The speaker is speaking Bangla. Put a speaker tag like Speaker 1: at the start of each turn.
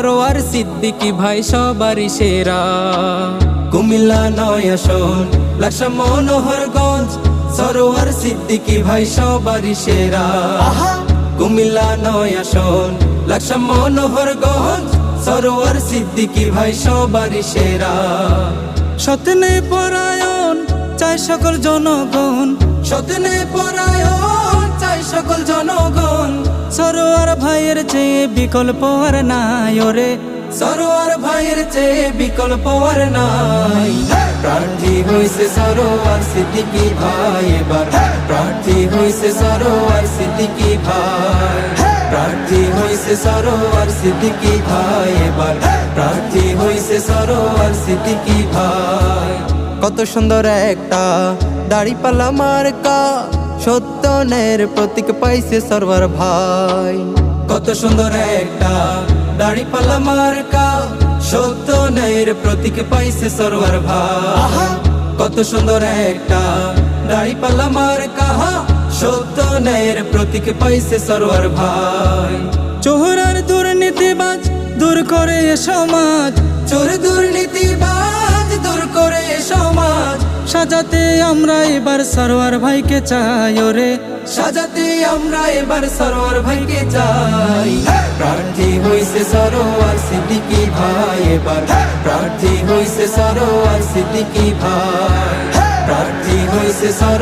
Speaker 1: সরোয়ার সিদ্দিকী ভাই সবারই সেরা। কুমিল্লা নয় আসন লাকসা মনোহরগঞ্জ, সরোয়ার সিদ্দিকী ভাই সবারই সেরা। কুমিল্লা নয় আসন লাকসা মনোহরগঞ্জ, সরোয়ার সিদ্দিকী ভাই সবারই সেরা। সতনে পরায়ণ চাই সকল জনগণ, সতনে পরায়ণ চাই সকল জনগণ। সরোয়ার ভাইয়ের চেয়ে বিকল্প আর নাই ওরে, সরোয়ার ভাইয়ের চেয়ে বিকল্প আর নাই। প্রার্থী হইছে সরোয়ার সিদ্দিকী ভাই এবার, প্রার্থী হইছে সরোয়ার সিদ্দিকী ভাই, প্রার্থী হইছে সরোয়ার সিদ্দিকী ভাই এবার, প্রার্থী হইছে সরোয়ার সিদ্দিকী ভাই। কত সুন্দর একটা দাড়িপাল্লা মার্কা, সত্য ন্যায়ের প্রতীক পাইছে সরোয়ার ভাই। কত সুন্দর একটা দাড়িপাল্লা মার্কা, সত্য ন্যায়ের প্রতীক পাইছে সরোয়ার ভাই। কত সুন্দর একটা দাড়িপাল্লা মার্কা, সত্য ন্যায়ের প্রতীক পাইছে সরোয়ার ভাই। চোর আর দুর্নীতিবাজ দূর করে সমাজ, চোর দুর্নীতিবাজ দূর করে সমাজ। সাজাতে আমরা এবার সরোয়ার ভাইকে চাই ওরে, সাজাতে আমরা এবার সরোয়ার ভাইকে চাই। প্রার্থী হইছে সরোয়ার সিদ্দিকী ভাই এবার, প্রার্থী হইছে সরোয়ার সিদ্দিকী ভাই, প্রার্থী হইছে সরোয়ার।